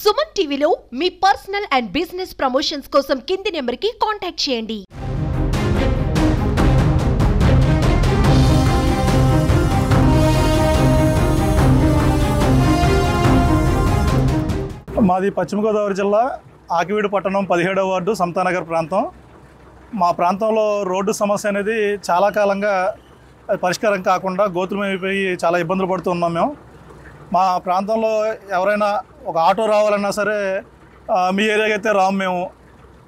సుమన్ టీవీలో మీ personal and business promotions కోసం కింది నెంబర్కి కాంటాక్ట్ చేయండి. మాది పశ్చిమ గోదావరి జిల్లా ఆకివీడు పట్టణం 17వ వార్డు సమతానగర్ ప్రాంతం. మా ప్రాంతంలో రోడ్డు సమస్య అనేది చాలా కాలంగా పరిష్కారం కాకుండా గోతులమైపోయి చాలా ఇబ్బందులు పడుతున్నాం మేము. మా ప్రాంతంలో ఎవరైనా ఒక ఆటో రావాలన్నా సరే మీ ఏరియాకి అయితే రాము, మేము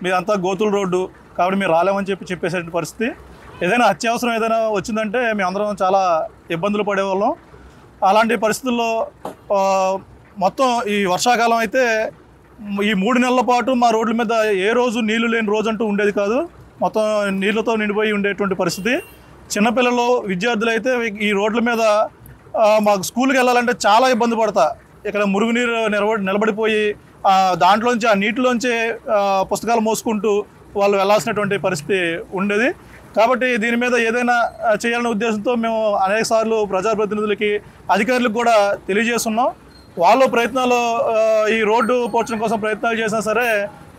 మీదంతా గోతుల రోడ్డు కాబట్టి మీరు రాలేమని చెప్పేసే పరిస్థితి. ఏదైనా అత్యవసరం ఏదైనా వచ్చిందంటే మేమందరం చాలా ఇబ్బందులు పడేవాళ్ళం. అలాంటి పరిస్థితుల్లో మొత్తం ఈ వర్షాకాలం అయితే ఈ 3 నెలల పాటు మా రోడ్ల మీద ఏ రోజు నీళ్లు లేని రోజు అంటూ ఉండేది కాదు. మొత్తం నీళ్ళతో నిండిపోయి ఉండేటువంటి పరిస్థితి. చిన్నపిల్లలు విద్యార్థులు అయితే ఈ రోడ్ల మీద మాకు స్కూల్కి వెళ్ళాలంటే చాలా ఇబ్బంది పడతా. ఇక్కడ మురుగునీరు నిలబడిపోయి దాంట్లోంచి ఆ నీటిలోంచి పుస్తకాలు మోసుకుంటూ వాళ్ళు వెళ్ళాల్సినటువంటి పరిస్థితి ఉండేది. కాబట్టి దీని మీద ఏదైనా చేయాలనే ఉద్దేశంతో మేము అనేక సార్లు ప్రజాప్రతినిధులకి అధికారులకు కూడా తెలియజేస్తున్నాం. వాళ్ళు ప్రయత్నాలు ఈ రోడ్డు పోర్చడం కోసం ప్రయత్నాలు చేసినా సరే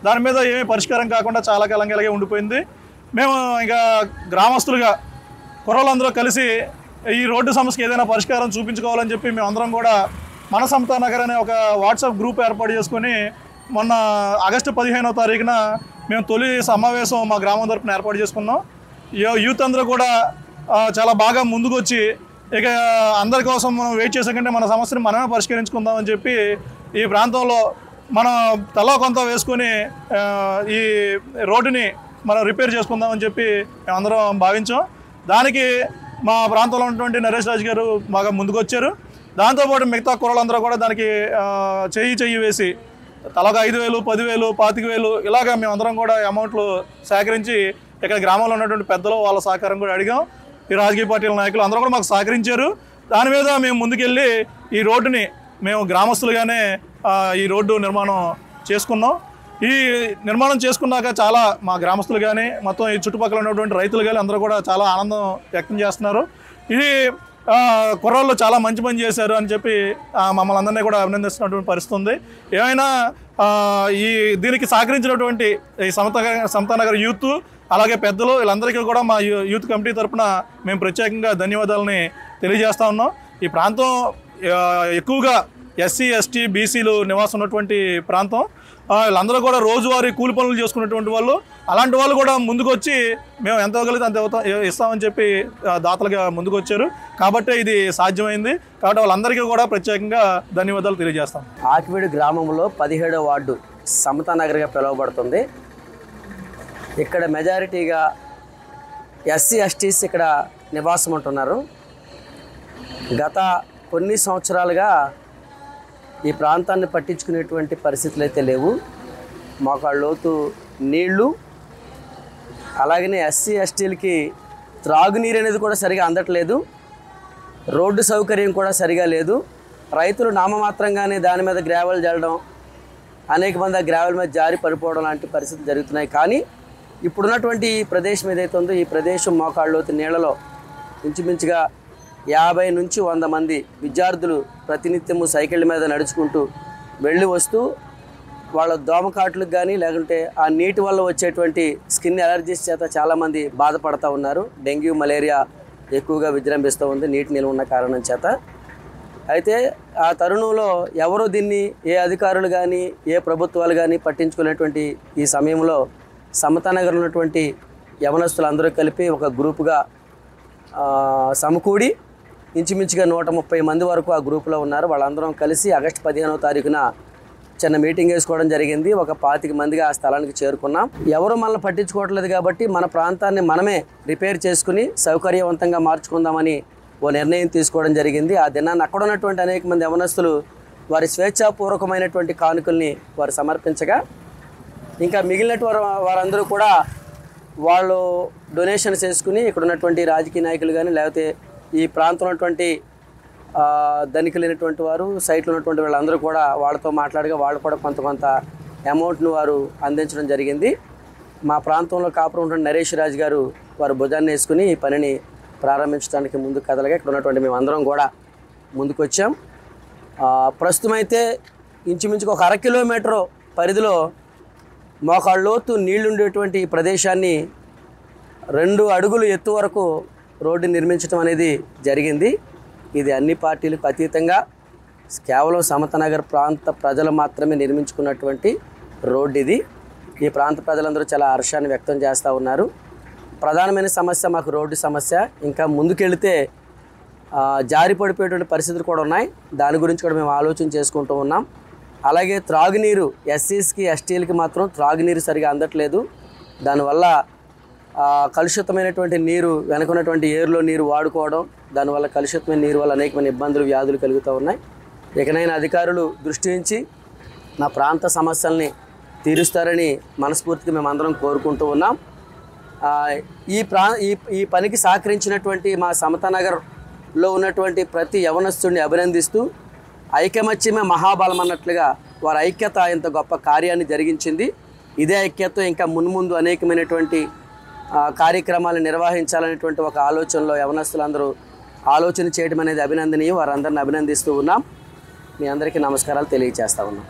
దాని మీద ఏమీ పరిష్కారం కాకుండా చాలా కాలంగా ఇలాగే ఉండిపోయింది. మేము ఇంకా గ్రామస్తులుగా కుర్రలందరూ కలిసి ఈ రోడ్డు సమస్యకి ఏదైనా పరిష్కారం చూపించుకోవాలని చెప్పి మేమందరం కూడా మన సమతానగర్ అనే ఒక వాట్సాప్ గ్రూప్ ఏర్పాటు చేసుకొని మొన్న ఆగస్టు 15వ తారీఖున మేము తొలి సమావేశం మా గ్రామం తరపున ఏర్పాటు చేసుకున్నాం. యూత్ అందరూ కూడా చాలా బాగా ముందుకు వచ్చి ఇక అందరి కోసం మనం వెయిట్ చేసే కంటే మన సమస్యను మనమే పరిష్కరించుకుందామని చెప్పి ఈ ప్రాంతంలో మనం తలా కొంత వేసుకొని ఈ రోడ్డుని మనం రిపేర్ చేసుకుందామని చెప్పి మేమందరం భావించాం. దానికి మా ప్రాంతంలో ఉన్నటువంటి నరేష్ రాజు గారు బాగా ముందుకు వచ్చారు. దాంతోపాటు మిగతా కుర్రలందరూ కూడా దానికి చెయ్యి వేసి తలకు 5,000, 10,000, 25,000 ఇలాగా మేమందరం కూడా అమౌంట్లు సేకరించి ఇక్కడ గ్రామంలో ఉన్నటువంటి పెద్దలు వాళ్ళ సహకారం కూడా అడిగాం. ఈ రాజకీయ పార్టీల నాయకులు అందరూ కూడా మాకు సహకరించారు. దాని మీద మేము ముందుకెళ్ళి ఈ రోడ్డుని మేము గ్రామస్తులుగానే ఈ రోడ్డు నిర్మాణం చేసుకున్నాం. ఈ నిర్మాణం చేసుకున్నాక చాలా మా గ్రామస్తులు కానీ మొత్తం ఈ చుట్టుపక్కల ఉన్నటువంటి రైతులు కానీ అందరూ కూడా చాలా ఆనందం వ్యక్తం చేస్తున్నారు. ఇది కుర్రాళ్ళు చాలా మంచి పని చేశారు అని చెప్పి మమ్మల్ని అందరినీ కూడా అభినందిస్తున్నటువంటి పరిస్థితి ఉంది. ఏమైనా దీనికి సహకరించినటువంటి ఈ సమతానగర్ యూత్ అలాగే పెద్దలు వీళ్ళందరికీ కూడా మా యూత్ కమిటీ తరఫున మేము ప్రత్యేకంగా ధన్యవాదాలని తెలియజేస్తూ ఉన్నాం. ఈ ప్రాంతం ఎక్కువగా ఎస్సీ, ఎస్టీ, బీసీలు నివాసం ఉన్నటువంటి ప్రాంతం. వీళ్ళందరూ కూడా రోజువారీ కూలి పనులు చేసుకున్నటువంటి వాళ్ళు. అలాంటి వాళ్ళు కూడా ముందుకు వచ్చి మేము ఎంత ఇవ్వగలిగితే అంత ఇస్తామని చెప్పి దాతలుగా ముందుకు వచ్చారు. కాబట్టి ఇది సాధ్యమైంది. కాబట్టి వాళ్ళందరికీ కూడా ప్రత్యేకంగా ధన్యవాదాలు తెలియజేస్తాం. ఆకివీడు గ్రామంలో 17వ వార్డు సమతానగర్గా పిలువబడుతుంది. ఇక్కడ మెజారిటీగా ఎస్సీ, ఎస్టీస్ ఇక్కడ నివాసం ఉంటున్నారు. గత కొన్ని సంవత్సరాలుగా ఈ ప్రాంతాన్ని పట్టించుకునేటువంటి పరిస్థితులు అయితే లేవు. మోకాళ్ళలోతు నీళ్లు, అలాగనే ఎస్సీ, ఎస్టీలకి త్రాగునీరు అనేది కూడా సరిగా అందట్లేదు. రోడ్డు సౌకర్యం కూడా సరిగా లేదు. రైతులు నామమాత్రంగానే దాని మీద గ్రావెల్ చల్లడం, అనేక మంది ఆ గ్రావెల్ మీద జారి పడిపోవడం లాంటి పరిస్థితులు జరుగుతున్నాయి. కానీ ఇప్పుడున్నటువంటి ఈ ప్రదేశం ఏదైతే ఉందో ఈ ప్రదేశం మోకాళ్ళలోతు నీళ్లలో ఇంచుమించుగా 50 నుంచి 100 మంది విద్యార్థులు ప్రతినిత్యము సైకిళ్ళ మీద నడుచుకుంటూ వెళ్ళి వస్తూ వాళ్ళ దోమకాట్లకు కానీ లేకుంటే ఆ నీటి వల్ల వచ్చేటువంటి స్కిన్ ఎలర్జీస్ చేత చాలామంది బాధపడుతూ ఉన్నారు. డెంగ్యూ, మలేరియా ఎక్కువగా విజృంభిస్తూ ఉంది నీటి నిల్వ ఉన్న కారణం చేత. అయితే ఆ తరుణంలో ఎవరో దీన్ని ఏ అధికారులు కానీ ఏ ప్రభుత్వాలు కానీ పట్టించుకునేటువంటి ఈ సమయంలో సమతానగర్ ఉన్నటువంటి యవనస్తులు అందరూ కలిపి ఒక గ్రూపుగా సమకూడి ఇంచుమించుగా 130 మంది వరకు ఆ గ్రూపులో ఉన్నారు. వాళ్ళందరం కలిసి ఆగస్టు 15వ తారీఖున చిన్న మీటింగ్ వేసుకోవడం జరిగింది. ఒక 25 మందిగా ఆ స్థలానికి చేరుకున్నాం. ఎవరు మనల్ని పట్టించుకోవట్లేదు కాబట్టి మన ప్రాంతాన్ని మనమే రిపేర్ చేసుకుని సౌకర్యవంతంగా మార్చుకుందామని ఓ నిర్ణయం తీసుకోవడం జరిగింది. ఆ దినాన్ని అక్కడ ఉన్నటువంటి అనేక మంది యవనస్తులు వారి స్వేచ్ఛాపూర్వకమైనటువంటి కానుకల్ని వారు సమర్పించగా ఇంకా మిగిలినటువంటి వారందరూ కూడా వాళ్ళు డొనేషన్స్ వేసుకుని ఇక్కడ ఉన్నటువంటి రాజకీయ నాయకులు కానీ లేకపోతే ఈ ప్రాంతంలో ఉన్నటువంటి ధనికులైనటువంటి వారు సైట్లో ఉన్నటువంటి వాళ్ళందరూ కూడా వాళ్ళతో మాట్లాడగా వాళ్ళు కూడా కొంత అమౌంట్ను వారు అందించడం జరిగింది. మా ప్రాంతంలో కాపురం ఉన్నటువంటి నరేష్ రాజు గారు వారు భుజాన్ని వేసుకుని ఈ పనిని ప్రారంభించడానికి ముందుకు కదలగా ఇక్కడ ఉన్నటువంటి మేమందరం కూడా ముందుకు వచ్చాం. ప్రస్తుతం అయితే ఇంచుమించుకు ఒక 1/2 కిలోమీటర్ పరిధిలో మోకాళ్ళలోతు నీళ్లుండేటువంటి ఈ ప్రదేశాన్ని 2 అడుగులు ఎత్తు వరకు రోడ్డు నిర్మించడం అనేది జరిగింది. ఇది అన్ని పార్టీలకు అతీతంగా కేవలం సమతనగర్ ప్రాంత ప్రజలు మాత్రమే నిర్మించుకున్నటువంటి రోడ్డు ఇది. ఈ ప్రాంత ప్రజలందరూ చాలా హర్షాన్ని వ్యక్తం చేస్తూ ఉన్నారు. ప్రధానమైన సమస్య మాకు రోడ్డు సమస్య. ఇంకా ముందుకెళ్తే జారి పడిపోయేటువంటి పరిస్థితులు కూడా ఉన్నాయి. దాని గురించి కూడా మేము ఆలోచన చేసుకుంటూ ఉన్నాం. అలాగే త్రాగునీరు ఎస్సీస్కి ఎస్టీలకి మాత్రం త్రాగునీరు సరిగా అందట్లేదు. దానివల్ల కలుషితమైనటువంటి నీరు వెనుకున్నటువంటి ఏరులో నీరు వాడుకోవడం, దానివల్ల కలుషితమైన నీరు వల్ల అనేకమైన ఇబ్బందులు వ్యాధులు కలుగుతూ ఉన్నాయి. ఇకనైనా అధికారులు దృష్టి ఉంచి నా ప్రాంత సమస్యల్ని తీరుస్తారని మనస్ఫూర్తిగా మేము అందరం కోరుకుంటూ ఉన్నాం. ఈ పనికి సహకరించినటువంటి మా సమతానగర్లో ఉన్నటువంటి ప్రతి యవనస్తుడిని అభినందిస్తూ ఐకమత్యమే మహాబలం అన్నట్లుగా వారి ఐక్యత ఇంత గొప్ప కార్యాన్ని జరిగించింది. ఇదే ఐక్యతతో ఇంకా మున్ముందు అనేకమైనటువంటి కార్యక్రమాలు నిర్వహించాలనేటువంటి ఒక ఆలోచనలో యవనస్తులందరూ ఆలోచన చేయడం అనేది అభినందనీయం. వారందరిని అభినందిస్తూ ఉన్నాం. మీ అందరికీ నమస్కారాలు తెలియజేస్తా ఉన్నాం.